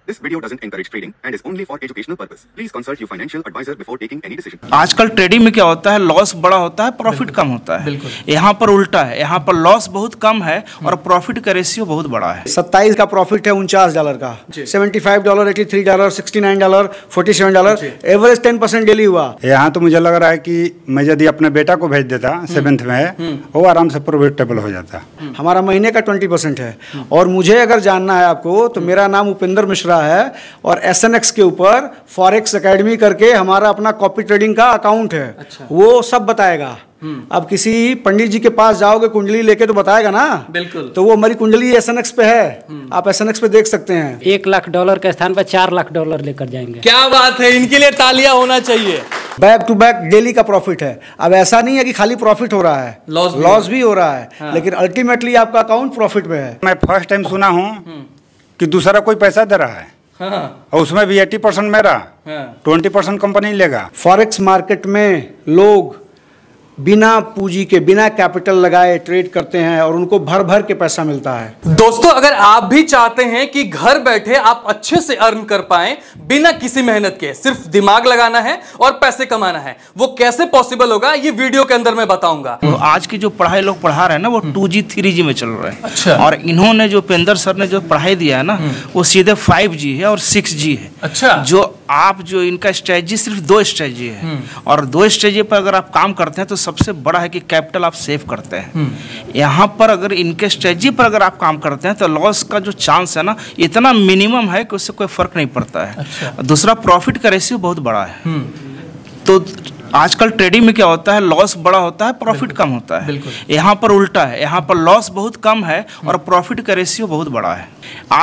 This video doesn't encourage trading and is only for educational purpose. Please consult your financial advisor before taking any decision. आजकल trading में क्या होता है, loss बड़ा होता है, प्रॉफिट कम होता है। यहाँ पर उल्टा है, यहाँ पर लॉस बहुत कम है और प्रॉफिट का रेशियो बहुत बड़ा है। 27 का प्रॉफिट है $49 का, $75, $83, $69, $47, एवरेज 10% डेली हुआ। यहाँ तो मुझे लग रहा है कि मैं यदि अपने बेटा को भेज देता 7th में, वो आराम से प्रॉफिटेबल हो जाता। हमारा महीने का 20% है। और मुझे अगर जानना है आपको तो मेरा नाम उपेंद्र मिश्रा है और SNX के ऊपर फॉरेक्स एकेडमी करके हमारा अपना कॉपी ट्रेडिंग का अकाउंट है। अच्छा। वो सब बताएगा। अब किसी पंडित जी के पास जाओगे कुंडली लेके तो बताएगा ना, बिल्कुल। तो वो हमारी कुंडली SNX पे है, आप SNX पे देख सकते हैं। $1 लाख के स्थान पर $4 लाख लेकर जाएंगे। क्या बात है, इनके लिए तालियां होना चाहिए। बैक टू बैक डेली का प्रॉफिट है। अब ऐसा नहीं है कि खाली प्रॉफिट हो रहा है, लॉस भी हो रहा है। हाँ। लेकिन अल्टीमेटली आपका अकाउंट प्रॉफिट में है। मैं फर्स्ट टाइम सुना हूँ कि दूसरा कोई पैसा दे रहा है। हाँ। और उसमें भी 80% मेरा, 20% कंपनी लेगा। फॉरेक्स मार्केट में लोग बिना पूंजी के, बिना कैपिटल लगाए ट्रेड करते हैं और उनको भर भर के पैसा मिलता है। दोस्तों, अगर आप भी चाहते हैं कि घर बैठे आप अच्छे से अर्न कर पाएं बिना किसी मेहनत के, सिर्फ दिमाग लगाना है और पैसे कमाना है, वो कैसे पॉसिबल होगा ये वीडियो के अंदर मैं बताऊंगा। तो आज की जो पढ़ाई लोग पढ़ा रहे हैं ना, वो 2G 3G में चल रहे हैं। अच्छा। और इन्होंने जो उपेंद्र सर ने जो पढ़ाई दिया है ना, वो सीधे 5G है और 6G है। अच्छा। जो इनका स्ट्रेटजी सिर्फ 2 स्ट्रेटजी है और 2 स्ट्रेटजी पर अगर आप काम करते हैं तो सबसे बड़ा है कि कैपिटल आप सेव करते हैं। यहाँ पर अगर इनके स्ट्रेटजी पर अगर आप काम करते हैं तो लॉस का जो चांस है ना, इतना मिनिमम है कि उससे कोई फर्क नहीं पड़ता है। अच्छा। दूसरा, प्रॉफिट का रेशियो बहुत बड़ा है। तो आजकल ट्रेडिंग में क्या होता है, लॉस बड़ा होता है, प्रॉफिट कम होता है। यहाँ पर उल्टा है, यहाँ पर लॉस बहुत कम है और प्रॉफिट का रेशियो बहुत बड़ा है।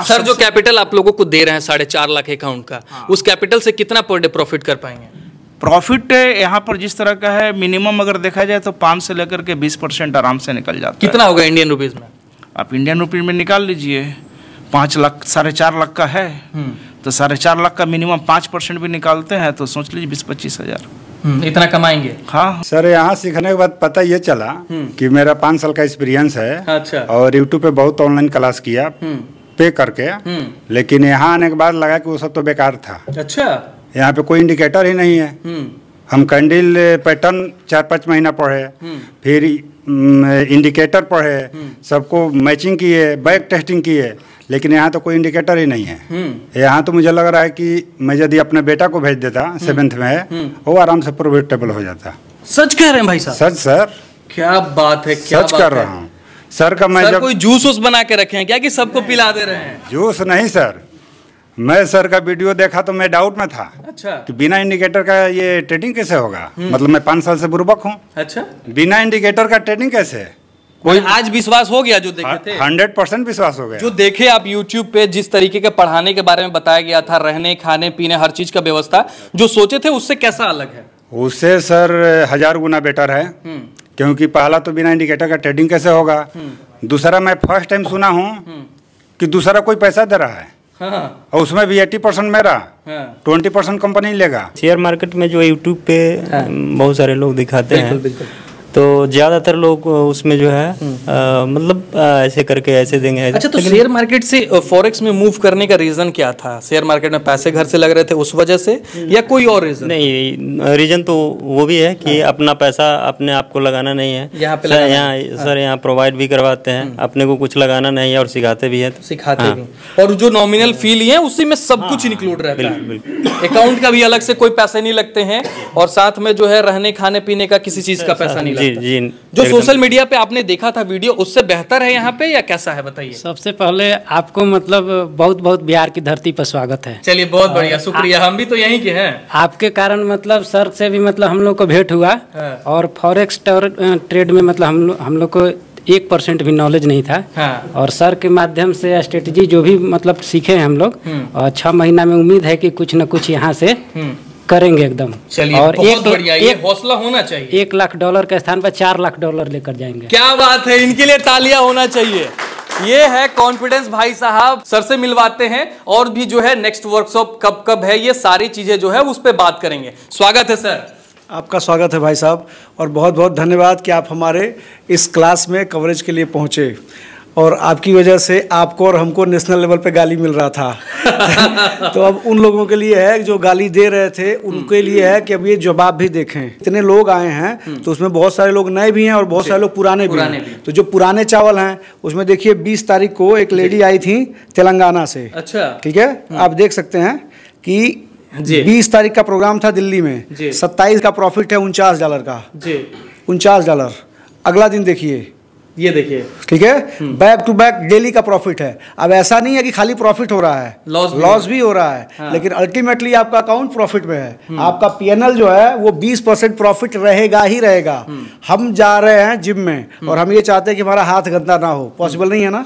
सर, जो कैपिटल आप लोगों को दे रहे हैं 4.5 लाख अकाउंट का, उस कैपिटल से कितना पर डे प्रॉफिट कर पाएंगे? प्रॉफिट यहाँ पर जिस तरह का है, मिनिमम अगर देखा जाए तो 5 से लेकर के 20% आराम से निकल जाता है। कितना होगा इंडियन रुपीज में? आप इंडियन रुपीज में निकाल लीजिए। 5 लाख 4.5 लाख का है तो 4.5 लाख का मिनिमम 5% भी निकालते हैं तो सोच लीजिए 20-25 हज़ार इतना कमाएंगे। हाँ सर, यहाँ सीखने के बाद पता ये चला कि मेरा 5 साल का एक्सपीरियंस है। अच्छा। और यूट्यूब पे बहुत ऑनलाइन क्लास किया पे करके, लेकिन यहाँ आने के बाद लगा कि वो सब तो बेकार था। अच्छा। यहाँ पे कोई इंडिकेटर ही नहीं है। हम कैंडल पैटर्न 4-5 महीना पढ़े, फिर इंडिकेटर पढ़े, सबको मैचिंग किए, बैक टेस्टिंग किए, लेकिन यहाँ तो कोई इंडिकेटर ही नहीं है। यहाँ तो मुझे लग रहा है कि मैं यदि अपने बेटा को भेज देता 7th में, वो आराम से प्रॉफिटेबल हो जाता। सच कह रहे हैं भाई साहब? सच सर। क्या बात है, क्या सच कर रहा हूँ सर। का मैं सर कोई जूस बना के रखे हैं क्या कि सबको पिला दे रहे हैं? जूस नहीं सर, मैं सर का वीडियो देखा तो मैं डाउट में था। अच्छा। कि बिना इंडिकेटर का ये ट्रेडिंग कैसे होगा? मतलब मैं 5 साल से बुर्बक हूँ। अच्छा। बिना इंडिकेटर का ट्रेडिंग कैसे? कोई आज विश्वास हो गया? जो देखे थे 100% विश्वास हो गया। जो देखे आप YouTube पे, जिस तरीके के पढ़ाने के बारे में बताया गया था, रहने खाने पीने हर चीज का व्यवस्था, जो सोचे थे उससे कैसा अलग है? उससे सर 1000 गुना बेटर है। क्योंकि पहला तो बिना इंडिकेटर का ट्रेडिंग कैसे होगा, दूसरा मैं फर्स्ट टाइम सुना हूँ कि दूसरा कोई पैसा दे रहा है। हाँ। और उसमें भी 80% मेरा, 20% कंपनी लेगा। शेयर मार्केट में जो यूट्यूब पे बहुत सारे लोग दिखाते हैं, तो ज़्यादातर लोग उसमें जो है मतलब ऐसे करके ऐसे देंगे। अच्छा, तो शेयर मार्केट से फॉरेक्स में मूव करने का रीज़न क्या था? शेयर मार्केट में पैसे घर से लग रहे थे उस वजह से, या कोई और रीज़न? नहीं, रीज़न तो वो भी है कि अपना पैसा अपने आप को लगाना नहीं है। यहाँ पे सर यहाँ प्रोवाइड भी करवाते हैं, अपने को कुछ लगाना नहीं है और सिखाते भी है। सिखाते भी, और जो नॉमिनल फी लिए उसी में सब कुछ इंक्लूड रहता है। अकाउंट का भी अलग से कोई पैसे नहीं लगते हैं और साथ में जो है रहने खाने पीने का किसी चीज का पैसा नहीं। जी, जो सोशल मीडिया पे आपने देखा था वीडियो, उससे बेहतर है यहाँ पे या कैसा है बताइए? सबसे पहले आपको मतलब बहुत बहुत बिहार की धरती पर स्वागत है। चलिए, बहुत बढ़िया, शुक्रिया। हम भी तो यहीं के हैं। आपके कारण मतलब सर से भी मतलब हम लोग को भेंट हुआ। और फॉरेक्स ट्रेड में मतलब हम लोग को 1% भी नॉलेज नहीं था। हाँ। और सर के माध्यम से स्ट्रेटजी जो भी मतलब सीखे हैं हम लोग, और 6 महीना में उम्मीद है कि कुछ न कुछ यहाँ से करेंगे एकदम। चलिए, और बहुत बढ़िया, ये हौसला होना चाहिए। $1 लाख के स्थान पर $4 लाख लेकर जाएंगे। क्या बात है, इनके लिए तालियां होना चाहिए। ये है कॉन्फिडेंस भाई साहब। सर से मिलवाते हैं और भी जो है नेक्स्ट वर्कशॉप कब है, ये सारी चीजें जो है उस पर बात करेंगे। स्वागत है सर। आपका स्वागत है भाई साहब, और बहुत बहुत धन्यवाद कि आप हमारे इस क्लास में कवरेज के लिए पहुँचे। और आपकी वजह से आपको और हमको नेशनल लेवल पे गाली मिल रहा था। तो अब उन लोगों के लिए है जो गाली दे रहे थे, उनके लिए है कि अब ये जवाब भी देखें। इतने लोग आए हैं तो उसमें बहुत सारे लोग नए भी हैं और बहुत सारे लोग पुराने भी हैं। तो जो पुराने चावल हैं उसमें देखिए 20 तारीख को एक लेडी आई थी तेलंगाना से। अच्छा, ठीक है, आप देख सकते हैं कि 20 तारीख का प्रोग्राम था दिल्ली में, 27 का प्रॉफिट है $49 का, $49। अगला दिन देखिए, ये देखिए, ठीक है, बैक टू बैक डेली का प्रॉफिट है। अब ऐसा नहीं है कि खाली प्रॉफिट हो रहा है, लॉस भी हो रहा है। हाँ। लेकिन अल्टीमेटली आपका अकाउंट प्रॉफिट में है। आपका पीएनएल जो है वो 20% प्रॉफिट रहेगा ही रहेगा। हम जा रहे हैं जिम में और हम ये चाहते हैं कि हमारा हाथ गंदा ना हो, पॉसिबल नहीं है ना।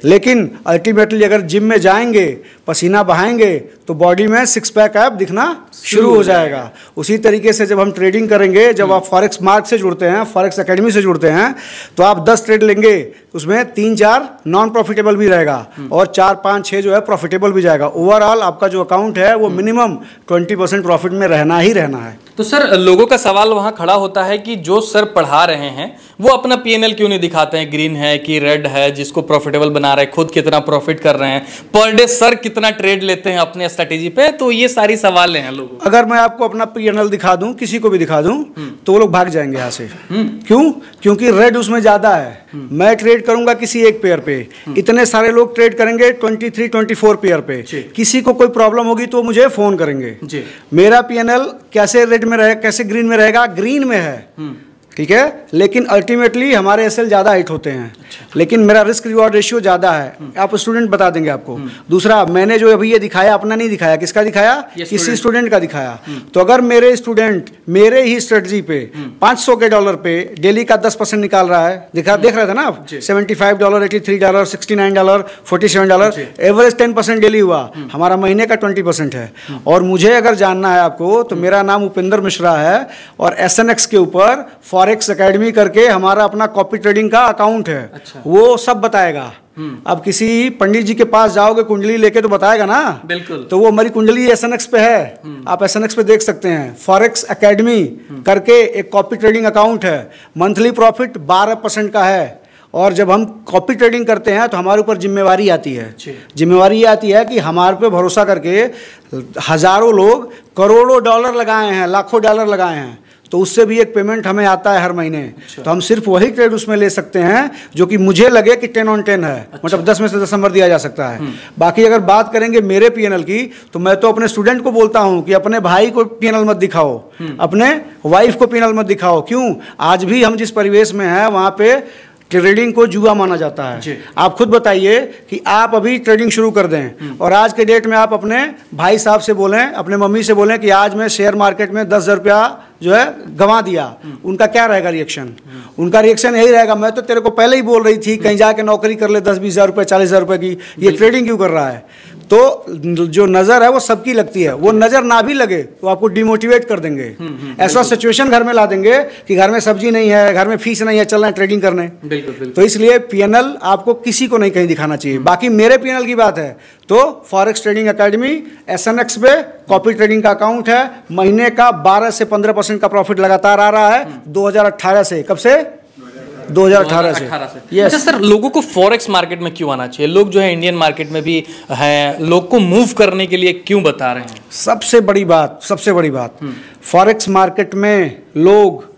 लेकिन अल्टीमेटली अगर जिम में जाएंगे, पसीना बहाएंगे तो बॉडी में 6 पैक ऐप दिखना शुरू हो जाएगा। उसी तरीके से जब हम ट्रेडिंग करेंगे, जब आप फॉरेक्स मार्क से जुड़ते हैं, फॉरेक्स एकेडमी से जुड़ते हैं, तो आप 10 ट्रेड लेंगे, उसमें 3-4 नॉन प्रॉफिटेबल भी रहेगा और 4-5-6 जो है प्रॉफिटेबल भी जाएगा। ओवरऑल आपका जो अकाउंट है वो मिनिमम 20% प्रॉफिट में रहना ही रहना है। तो सर, लोगों का सवाल वहां खड़ा होता है कि जो सर पढ़ा रहे हैं वो अपना पीएनएल क्यों नहीं दिखाते हैं, ग्रीन है कि रेड है, जिसको प्रॉफिटेबल बना रहे हैं, खुद कितना प्रॉफिट कर रहे हैं, पर डे सर कितना ट्रेड लेते हैं अपने स्ट्रेटेजी पे। तो ये सारी सवाल हैं लोगों। अगर मैं आपको अपना पीएनएल दिखा दूं, किसी को भी दिखा दूं, तो वो लोग भाग जाएंगे यहाँ से। क्यों? क्योंकि रेड उसमें ज्यादा है। मैं ट्रेड करूंगा किसी एक पेयर पे, इतने सारे लोग ट्रेड करेंगे 23-24 पेयर पे। किसी को कोई प्रॉब्लम होगी तो मुझे फोन करेंगे। मेरा पीएनएल कैसे रेड में रहेगा, कैसे ग्रीन में रहेगा? ग्रीन में है, ठीक है, लेकिन अल्टीमेटली हमारे एसएल ज़्यादा हिट होते हैं। लेकिन मेरा रिस्क रिवॉर्ड रेशियो ज़्यादा है। आप स्टूडेंट बता देंगे आपको। दूसरा, मैंने जो अभी ये दिखाया अपना नहीं दिखाया, किसका दिखाया? किसी स्टूडेंट का दिखाया। तो अगर मेरे स्टूडेंट मेरे ही स्ट्रेटजी पे $500 के पे डेली का 10% निकाल रहा है, देख रहे थे ना आप, $75, $83, $69, $47, एवरेज 10% डेली हुआ, हमारा महीने का 20% है। और मुझे अगर जानना है आपको तो मेरा नाम उपेंद्र मिश्रा है और SNX के ऊपर फॉरेक्स एकेडमी करके हमारा अपना कॉपी ट्रेडिंग का अकाउंट है। अच्छा। वो सब बताएगा। अब किसी पंडित जी के पास जाओगे कुंडली लेके तो बताएगा ना, बिल्कुल। तो वो हमारी कुंडली SNX पे है, आप SNX पे देख सकते हैं। फॉरेक्स एकेडमी करके एक कॉपी ट्रेडिंग अकाउंट है, मंथली प्रॉफिट 12% का है। और जब हम कॉपी ट्रेडिंग करते हैं तो हमारे ऊपर जिम्मेवारी आती है। जिम्मेवारी ये आती है कि हमारे पे भरोसा करके हजारों लोग करोड़ों डॉलर लगाए हैं, लाखों डॉलर लगाए हैं, तो उससे भी एक पेमेंट हमें आता है हर महीने। अच्छा। तो हम सिर्फ वही ट्रेड उसमें ले सकते हैं जो कि मुझे लगे कि 10 on 10 है। अच्छा। मतलब 10 में से 10 नंबर दिया जा सकता है। बाकी अगर बात करेंगे मेरे पीएनएल की, तो मैं तो अपने स्टूडेंट को बोलता हूं कि अपने भाई को पीएनएल मत दिखाओ, अपने वाइफ को पीएनएल मत दिखाओ। क्यों? आज भी हम जिस परिवेश में हैं वहां पे ट्रेडिंग को जुआ माना जाता है। आप खुद बताइए कि आप अभी ट्रेडिंग शुरू कर दें और आज के डेट में आप अपने भाई साहब से बोलें, अपने मम्मी से बोलें कि आज मैं शेयर मार्केट में 10,000 रुपया जो है गंवा दिया, उनका क्या रहेगा रिएक्शन? उनका रिएक्शन यही रहेगा, मैं तो तेरे को पहले ही बोल रही थी कहीं जाके नौकरी कर ले 10-20 हज़ार रुपये, 40,000 रुपये की, ये ट्रेडिंग क्यों कर रहा है? तो जो नज़र है वो सबकी लगती है, वो नज़र ना भी लगे तो आपको डिमोटिवेट कर देंगे। ऐसा सिचुएशन घर में ला देंगे कि घर में सब्जी नहीं है, घर में फीस नहीं है, चलना है ट्रेडिंग करने। तो इसलिए पीएनएल आपको किसी को नहीं कहीं दिखाना चाहिए। बाकी मेरे पीएनएल की बात है तो फॉरेक्स ट्रेडिंग एकेडमी SNX पे कॉपी ट्रेडिंग का अकाउंट है, महीने का 12 से 15% का प्रॉफिट लगातार आ रहा है 2018 से। कब से? 2018 से। yes. अच्छा सर, लोगों को फॉरेक्स मार्केट में क्यों आना चाहिए? लोग जो है इंडियन मार्केट में भी हैं, लोग को मूव करने के लिए क्यों बता रहे हैं? सबसे बड़ी बात फॉरेक्स मार्केट में लोग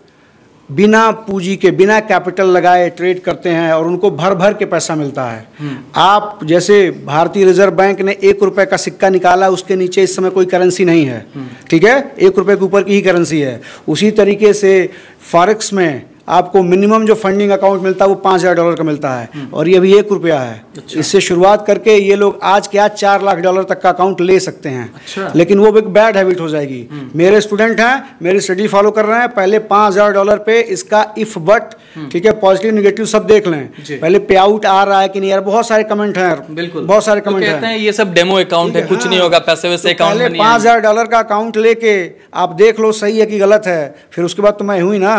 बिना पूंजी के, बिना कैपिटल लगाए ट्रेड करते हैं और उनको भर भर के पैसा मिलता है। आप जैसे भारतीय रिजर्व बैंक ने ₹1 का सिक्का निकाला, उसके नीचे इस समय कोई करेंसी नहीं है, ठीक है, ₹1 के ऊपर की ही करेंसी है। उसी तरीके से फॉरेक्स में आपको मिनिमम जो फंडिंग अकाउंट मिलता है वो $5,000 का मिलता है और ये भी ₹1 है। अच्छा। इससे शुरुआत करके ये लोग आज के आज $4 लाख तक का अकाउंट ले सकते हैं। अच्छा। लेकिन वो एक बैड हैबिट हो जाएगी। मेरे स्टूडेंट हैं, मेरी स्टडी फॉलो कर रहे हैं, पहले $5,000 पे इसका इफ बट, ठीक है, पॉजिटिव निगेटिव सब देख लें, पहले पे आउट आ रहा है कि नहीं यार। बहुत सारे कमेंट हैं, बिल्कुल बहुत सारे कमेंट कहते हैं ये सब डेमो अकाउंट है, कुछ नहीं होगा, पैसे वैसे अकाउंट में नहीं। $5,000 का अकाउंट लेके आप देख लो सही है कि गलत है, फिर उसके बाद तो मैं हुई ना।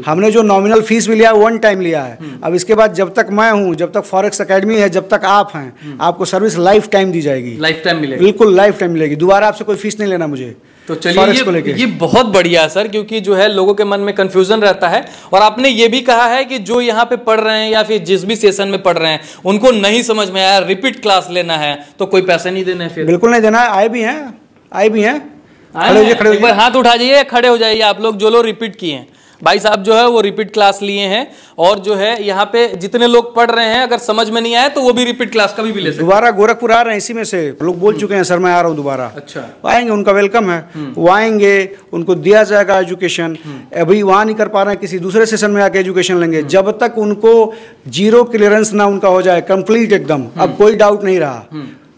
हमने जो नॉमिनल फीस भी लिया है, 1 टाइम लिया है। अब इसके बाद जब तक मैं हूँ, जब तक फॉरेक्स एकेडमी है, जब तक आप हैं, आपको सर्विस लाइफ टाइम दी जाएगी, लाइफ टाइम मिलेगी, बिल्कुल लाइफ टाइम मिलेगी। दोबारा आपसे कोई फीस नहीं लेना मुझे। तो चलिए ये बहुत बढ़िया है सर, क्योंकि जो है लोगों के मन में कंफ्यूजन रहता है। और आपने ये भी कहा है कि जो यहाँ पे पढ़ रहे हैं या फिर जिस भी सेशन में पढ़ रहे हैं उनको नहीं समझ में आया, रिपीट क्लास लेना है तो कोई पैसे नहीं देने, फिर बिल्कुल नहीं देना है। आए भी हैं, खड़े एक बार हाथ उठा जाइए, खड़े हो जाइए आप लोग जो लोग रिपीट किए हैं। भाई साहब जो है वो रिपीट क्लास लिए हैं, और जो है यहाँ पे जितने लोग पढ़ रहे हैं अगर समझ में नहीं आया तो वो भी रिपीट क्लास का भी ले सकते हैं। दोबारा गोरखपुर आ रहे हैं, इसी में से लोग बोल चुके हैं सर मैं आ रहा हूँ दोबारा। अच्छा, आएंगे, उनका वेलकम है, वो आएंगे, उनको दिया जाएगा एजुकेशन। अभी वहाँ नहीं कर पा रहे हैं, किसी दूसरे सेशन में आके एजुकेशन लेंगे। जब तक उनको 0 क्लियरेंस ना उनका हो जाए कंप्लीट एकदम, अब कोई डाउट नहीं रहा,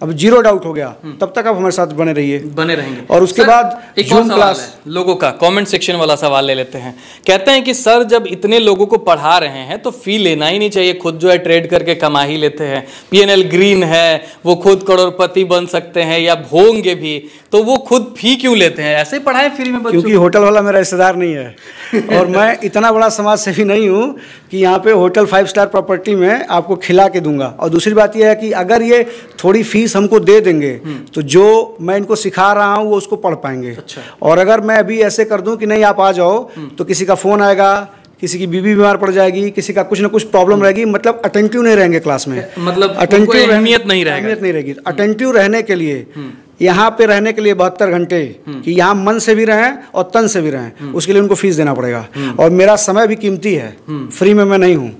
अब 0 डाउट हो गया, तब तक आप हमारे साथ बने रहिए, बने रहेंगे। और उसके बाद एक और सवाल है, लोगों का कमेंट सेक्शन वाला सवाल ले लेते हैं। कहते हैं कि सर जब इतने लोगों को पढ़ा रहे हैं तो फी लेना ही नहीं चाहिए, खुद जो है ट्रेड करके कमा ही लेते हैं। PNL ग्रीन है, वो खुद करोड़पति बन सकते हैं या होंगे भी, तो वो खुद फी क्यों लेते हैं? ऐसे पढ़ाए फ्री में बच्चों? क्योंकि होटल वाला मेरा रिश्तेदार नहीं है और मैं इतना बड़ा समाज सेवी नहीं हूँ कि यहाँ पे होटल 5 स्टार प्रॉपर्टी में आपको खिला के दूंगा। और दूसरी बात यह है कि अगर ये थोड़ी फीस हमको दे देंगे तो जो मैं इनको सिखा रहा हूँ वो उसको पढ़ पाएंगे। अच्छा। और अगर मैं अभी ऐसे कर दूं कि नहीं आप आ जाओ, तो किसी का फ़ोन आएगा, किसी की बीवी बीमार पड़ जाएगी, किसी का कुछ ना कुछ प्रॉब्लम रहेगी, मतलब अटेंटिव नहीं रहेंगे क्लास में, मतलब अटेंटिव अहमियत नहीं रहेगी। अटेंटिव रहने के लिए, यहाँ पे रहने के लिए 72 घंटे कि यहाँ मन से भी रहें और तन से भी रहें, उसके लिए उनको फीस देना पड़ेगा। और मेरा समय भी कीमती है, फ्री में मैं नहीं हूँ,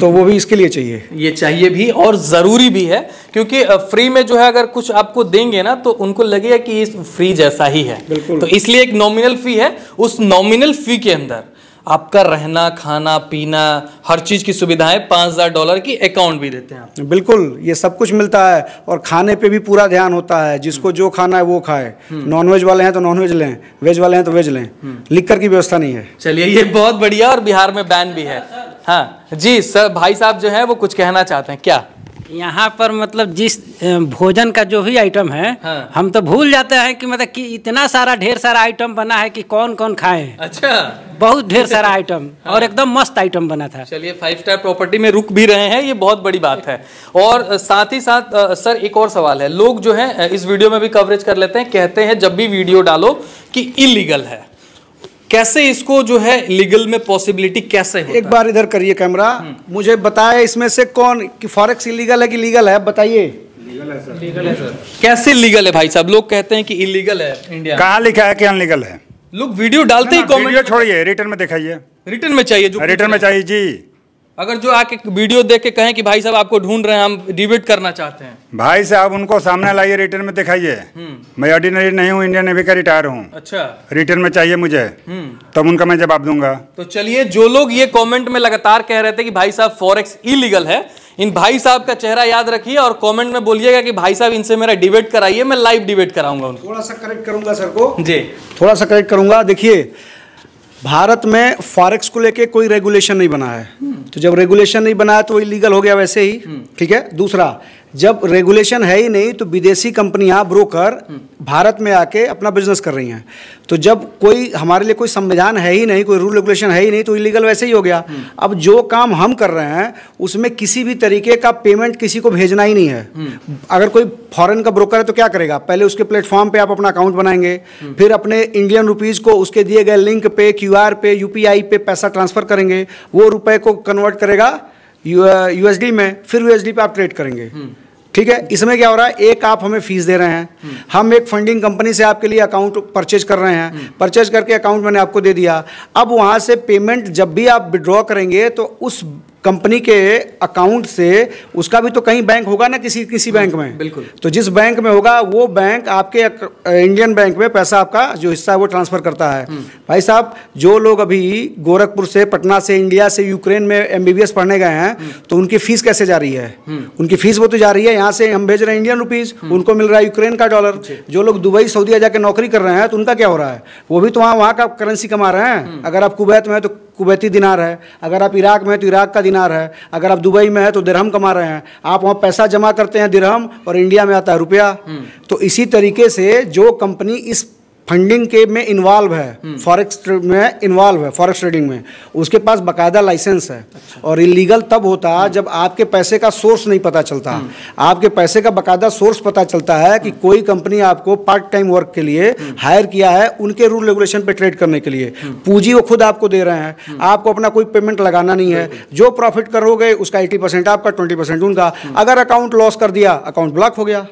तो वो भी इसके लिए चाहिए। ये चाहिए भी और ज़रूरी भी है, क्योंकि फ्री में जो है अगर कुछ आपको देंगे ना तो उनको लगेगा कि ये फ्री जैसा ही है। तो इसलिए एक नॉमिनल फी है, उस नॉमिनल फी के अंदर आपका रहना, खाना, पीना, हर चीज की सुविधाएं, $5000 की अकाउंट भी देते हैं आप। बिल्कुल, ये सब कुछ मिलता है। और खाने पे भी पूरा ध्यान होता है, जिसको जो खाना है वो खाए। नॉनवेज वाले हैं तो नॉनवेज लें, वेज वाले हैं तो वेज लें, लिकर की व्यवस्था नहीं है। चलिए, ये बहुत बढ़िया, और बिहार में बैन भी है। हाँ जी सर, भाई साहब जो है वो कुछ कहना चाहते हैं क्या? यहाँ पर मतलब जिस भोजन का जो भी आइटम है, हाँ। हम तो भूल जाते हैं कि मतलब कि इतना सारा ढेर सारा आइटम बना है कि कौन कौन खाए। अच्छा, बहुत ढेर सारा आइटम, हाँ। और एकदम मस्त आइटम बना था। चलिए, 5 स्टार प्रॉपर्टी में रुक भी रहे हैं, ये बहुत बड़ी बात है। और साथ ही साथ सर एक और सवाल है, लोग जो है इस वीडियो में भी कवरेज कर लेते हैं, कहते हैं जब भी वीडियो डालो कि इलीगल है, कैसे इसको जो है लीगल में पॉसिबिलिटी कैसे होता है? एक बार इधर करिए कैमरा, मुझे बताए इसमें से कौन कि फॉरेक्स इलीगल है कि लीगल है, बताइए। लीगल है सर। कैसे लीगल है भाई साहब? लोग कहते हैं कि इलीगल है इंडिया। कहाँ लिखा है कि अनलीगल है? लोग वीडियो डालते ही कमेंट। वीडियो छोड़िए, रिटर्न में दिखाइए। रिटर्न में चाहिए, जो रिटर्न में चाहिए जी। अगर जो आके वीडियो देख के कहें कि भाई साहब आपको ढूंढ रहे हैं, हम डिबेट करना चाहते हैं, भाई साहब उनको सामने लाइए, रिटर्न में दिखाइए। मैं ऑर्डिनरी नहीं हूँ, इंडियन नेवी का रिटायर हूँ। अच्छा, रिटर्न में चाहिए मुझे, तब उनका मैं जवाब दूंगा। तो चलिए, जो लोग ये कमेंट में लगातार कह रहे थे कि भाई साहब फॉरेक्स इलीगल है, इन भाई साहब का चेहरा याद रखिए और कमेंट में बोलिएगा कि भाई साहब इनसे मेरा डिबेट कराइए, मैं लाइव डिबेट कराऊंगा उनको। थोड़ा सा करेक्ट करूंगा सर को जी, थोड़ा सा करेक्ट करूंगा। देखिए, भारत में फॉरेक्स को लेके कोई रेगुलेशन नहीं बना है, तो जब रेगुलेशन नहीं बना है तो इलीगल हो गया वैसे ही, ठीक है। दूसरा, जब रेगुलेशन है ही नहीं तो विदेशी कंपनियां, ब्रोकर भारत में आके अपना बिजनेस कर रही हैं। तो जब कोई हमारे लिए कोई संविधान है ही नहीं, कोई रूल रेगुलेशन है ही नहीं, तो इलीगल वैसे ही हो गया। अब जो काम हम कर रहे हैं उसमें किसी भी तरीके का पेमेंट किसी को भेजना ही नहीं है। अगर कोई फॉरेन का ब्रोकर है तो क्या करेगा, पहले उसके प्लेटफॉर्म पे आप अपना अकाउंट बनाएंगे, फिर अपने इंडियन रुपीज़ को उसके दिए गए लिंक पे, QR पे, UPI पे पैसा ट्रांसफ़र करेंगे, वो रुपए को कन्वर्ट करेगा USD में, फिर USD पे आप ट्रेड करेंगे, ठीक है। इसमें क्या हो रहा है, एक आप हमें फीस दे रहे हैं, हम एक फंडिंग कंपनी से आपके लिए अकाउंट परचेज कर रहे हैं, परचेज करके अकाउंट मैंने आपको दे दिया। अब वहाँ से पेमेंट जब भी आप विड्रॉ करेंगे तो उस कंपनी के अकाउंट से उसका भी तो कहीं बैंक होगा ना, किसी बैंक में। बिल्कुल। तो जिस बैंक में होगा वो बैंक आपके इंडियन बैंक में पैसा आपका जो हिस्सा है वो ट्रांसफ़र करता है। भाई साहब, जो लोग अभी गोरखपुर से, पटना से, इंडिया से यूक्रेन में MBBS पढ़ने गए हैं, तो उनकी फीस कैसे जा रही है? उनकी फीस वो तो जा रही है, यहाँ से हम भेज रहे हैं इंडियन रुपीज़, उनको मिल रहा है यूक्रेन का डॉलर। जो लोग दुबई, सऊदीया जाके नौकरी कर रहे हैं तो उनका क्या हो रहा है? वो भी तो वहाँ का करेंसी कमा रहे हैं। अगर आप कुवैत में है तो कुवैती दिनार है, अगर आप इराक में है तो इराक का दिनार है, अगर आप दुबई में है तो दिरहम कमा रहे हैं। आप वहाँ पैसा जमा करते हैं दिरहम, और इंडिया में आता है रुपया। तो इसी तरीके से जो कंपनी इस फंडिंग के में इन्वॉल्व है, फॉरेक्स में इन्वॉल्व है, फॉरेक्स ट्रेडिंग में, उसके पास बाकायदा लाइसेंस है। और इलीगल तब होता है जब आपके पैसे का सोर्स नहीं पता चलता। आपके पैसे का बाकायदा सोर्स पता चलता है कि कोई कंपनी आपको पार्ट टाइम वर्क के लिए हायर किया है, उनके रूल रेगुलेशन पे ट्रेड करने के लिए। पूंजी वो खुद आपको दे रहे हैं, आपको अपना कोई पेमेंट लगाना नहीं है। जो प्रॉफिट करोगे उसका 80% आपका, 20% उनका। अगर अकाउंट लॉस कर दिया, अकाउंट ब्लॉक हो गया।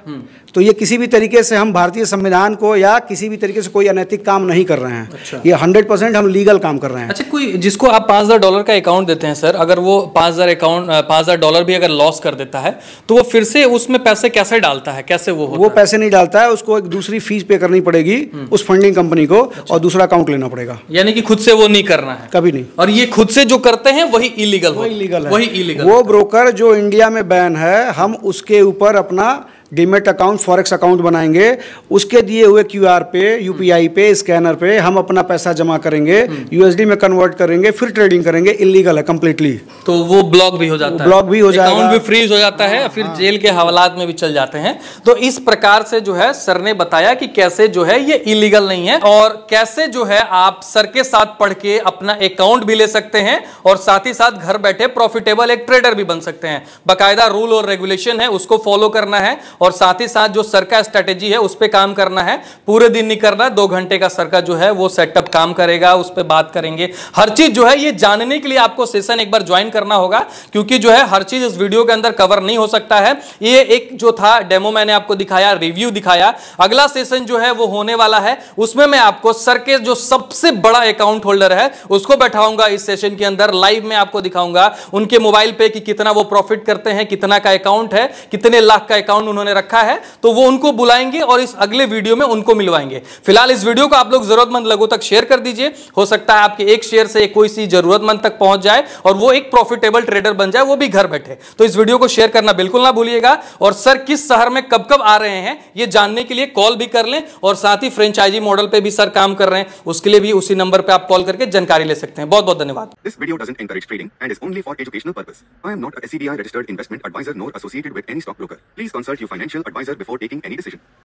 तो ये किसी भी तरीके से हम भारतीय संविधान को या किसी भी तरीके से कोई अनैतिक काम नहीं कर रहे हैं। अच्छा। ये 100% हम लीगल काम कर रहे हैं। अच्छा, कोई जिसको आप $5,000 का अकाउंट देते हैं सर, अगर वो $5,000 भी अगर लॉस कर देता है तो वो फिर से उसमें पैसे कैसे डालता है, कैसे वो होता है? पैसे नहीं डालता है, उसको एक दूसरी फीस पे करनी पड़ेगी उस फंडिंग कंपनी को। अच्छा। और दूसरा अकाउंट लेना पड़ेगा। यानी कि खुद से वो नहीं करना है, कभी नहीं। और ये खुद से जो करते हैं वही इलीगल है। वो ब्रोकर जो इंडिया में बैन है, हम उसके ऊपर अपना डीमेट अकाउंट, फॉरेक्स अकाउंट बनाएंगे। उसके दिए हुए क्यूआर पे, यूपीआई पे, स्कैनर पे हम अपना पैसा जमा करेंगे, यूएसडी में कन्वर्ट करेंगे, फिर ट्रेडिंग करेंगे। इलीगल है कंप्लीटली। तो वो ब्लॉक भी हो जाता है, ब्लॉक भी हो जाएगा, अकाउंट भी फ्रीज हो जाता है, फिर जेल के हवालात में भी चल जाते हैं। तो इस प्रकार से जो है सर ने बताया कि कैसे जो है ये इलीगल नहीं है, और कैसे जो है आप सर के साथ पढ़ के अपना अकाउंट भी ले सकते हैं, और साथ ही साथ घर बैठे प्रॉफिटेबल एक ट्रेडर भी बन सकते हैं। बाकायदा रूल और रेगुलेशन है, उसको फॉलो करना है, और साथ ही साथ जो सर का स्ट्रेटेजी है उस पे काम करना है। पूरे दिन नहीं करना, 2 घंटे का सर का जो है वो सेटअप काम करेगा, उस पे बात करेंगे। हर चीज जो है ये जानने के लिए आपको सेशन एक बार ज्वाइन करना होगा, क्योंकि जो है हर चीज इस वीडियो के अंदर कवर नहीं हो सकता है। ये एक जो था डेमो मैंने आपको दिखाया, रिव्यू दिखाया। अगला सेशन जो है वो होने वाला है, उसमें मैं आपको सर के जो सबसे बड़ा अकाउंट होल्डर है उसको बैठाऊंगा इस सेशन के अंदर। लाइव में आपको दिखाऊंगा उनके मोबाइल पे कि कितना वो प्रॉफिट करते हैं, कितना का अकाउंट है, कितने लाख का अकाउंट उन्होंने रखा है। तो वो उनको बुलाएंगे और इस अगले वीडियो में उनको मिलवाएंगे। फिलहाल इस वीडियो को आप लोग जरूरतमंद लोगों तक शेयर कर दीजिए। हो सकता है आपके एक शेयर से कोई सी जरूरतमंद तक पहुंच जाए और वो एक प्रॉफिटेबल ट्रेडर बन जाए, वो भी घर बैठे। तो इस वीडियो को शेयर करना बिल्कुल ना भूलिएगा, और सर किस शहर में कब कब आ रहे हैं ये जानने के लिए कॉल भी कर लें, और साथ ही फ्रेंचाइजी मॉडल पे भी सर काम कर रहे हैं, उसके लिए भी उसी नंबर पे आप कॉल करके जानकारी ले सकते हैं। बहुत बहुत धन्यवाद। This video doesn't encourage trading and is only for educational purpose. I am not a SCBI registered investment advisor nor associated with any stockbroker. Please consult your financial advisor before taking any decision.